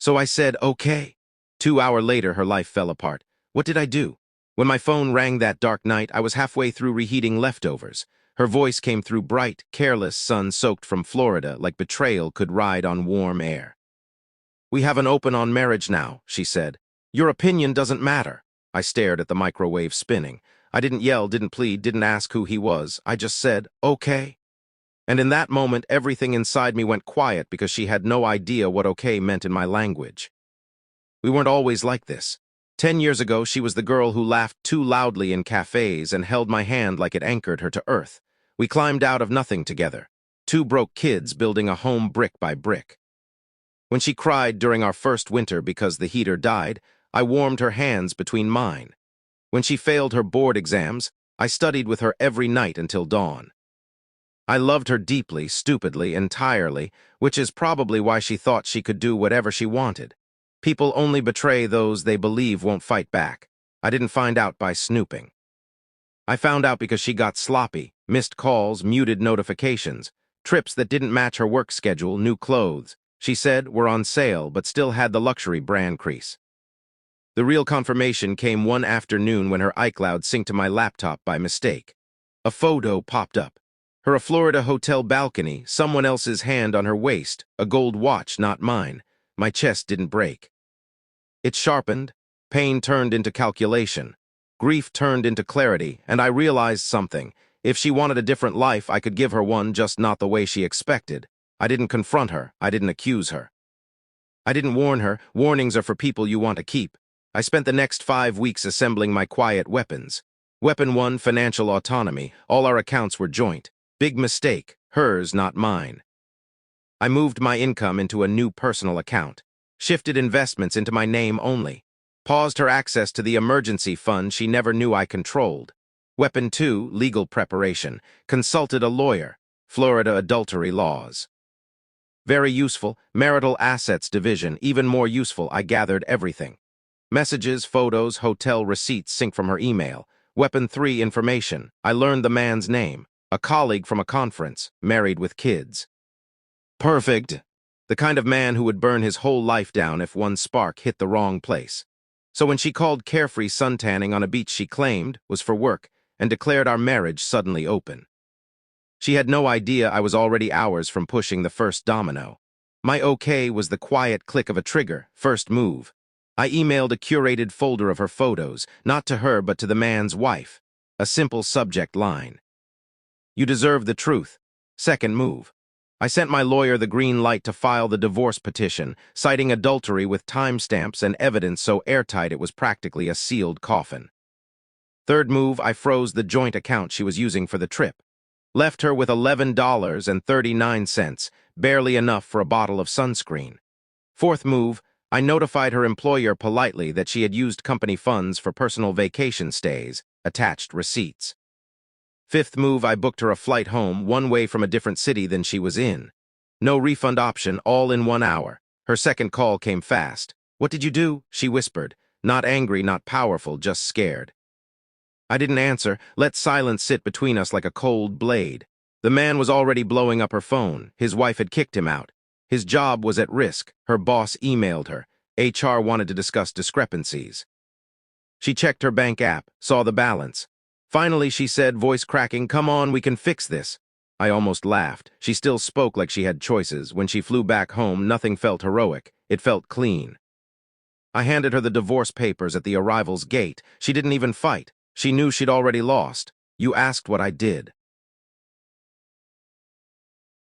So I said, okay. 2 hours later, her life fell apart. What did I do? When my phone rang that dark night, I was halfway through reheating leftovers. Her voice came through bright, careless, sun-soaked from Florida, like betrayal could ride on warm air. "We have an open on marriage now," she said. "Your opinion doesn't matter." I stared at the microwave spinning. I didn't yell, didn't plead, didn't ask who he was. I just said, okay. And in that moment, everything inside me went quiet because she had no idea what okay meant in my language. We weren't always like this. 10 years ago, she was the girl who laughed too loudly in cafes and held my hand like it anchored her to earth. We climbed out of nothing together. Two broke kids building a home brick by brick. When she cried during our first winter because the heater died, I warmed her hands between mine. When she failed her board exams, I studied with her every night until dawn. I loved her deeply, stupidly, entirely, which is probably why she thought she could do whatever she wanted. People only betray those they believe won't fight back. I didn't find out by snooping. I found out because she got sloppy, missed calls, muted notifications, trips that didn't match her work schedule, new clothes. She said were on sale, but still had the luxury brand crease. The real confirmation came one afternoon when her iCloud synced to my laptop by mistake. A photo popped up. Her a Florida hotel balcony, someone else's hand on her waist, a gold watch, not mine. My chest didn't break. It sharpened, pain turned into calculation, grief turned into clarity, and I realized something. If she wanted a different life, I could give her one, just not the way she expected. I didn't confront her. I didn't accuse her. I didn't warn her. Warnings are for people you want to keep. I spent the next 5 weeks assembling my quiet weapons. Weapon 1, financial autonomy. All our accounts were joint. Big mistake. Hers, not mine. I moved my income into a new personal account. Shifted investments into my name only. Paused her access to the emergency fund she never knew I controlled. Weapon 2, legal preparation. Consulted a lawyer. Florida adultery laws. Very useful. Marital assets division. Even more useful. I gathered everything. Messages, photos, hotel receipts sync from her email. Weapon 3, information. I learned the man's name. A colleague from a conference. Married with kids. Perfect. The kind of man who would burn his whole life down if one spark hit the wrong place. So when she called carefree suntanning on a beach she claimed was for work and declared our marriage suddenly open. She had no idea I was already hours from pushing the first domino. My okay was the quiet click of a trigger, first move. I emailed a curated folder of her photos, not to her but to the man's wife. A simple subject line. You deserve the truth. Second move. I sent my lawyer the green light to file the divorce petition, citing adultery with timestamps and evidence so airtight it was practically a sealed coffin. Third move, I froze the joint account she was using for the trip. Left her with $11.39, barely enough for a bottle of sunscreen. Fourth move, I notified her employer politely that she had used company funds for personal vacation stays, attached receipts. Fifth move, I booked her a flight home, one way from a different city than she was in. No refund option, all in 1 hour. Her second call came fast. "What did you do?" she whispered. Not angry, not powerful, just scared. I didn't answer, let silence sit between us like a cold blade. The man was already blowing up her phone. His wife had kicked him out. His job was at risk. Her boss emailed her. HR wanted to discuss discrepancies. She checked her bank app, saw the balance. Finally, she said, voice cracking, "Come on, we can fix this." I almost laughed. She still spoke like she had choices. When she flew back home, nothing felt heroic. It felt clean. I handed her the divorce papers at the arrival's gate. She didn't even fight. She knew she'd already lost. "You asked what I did."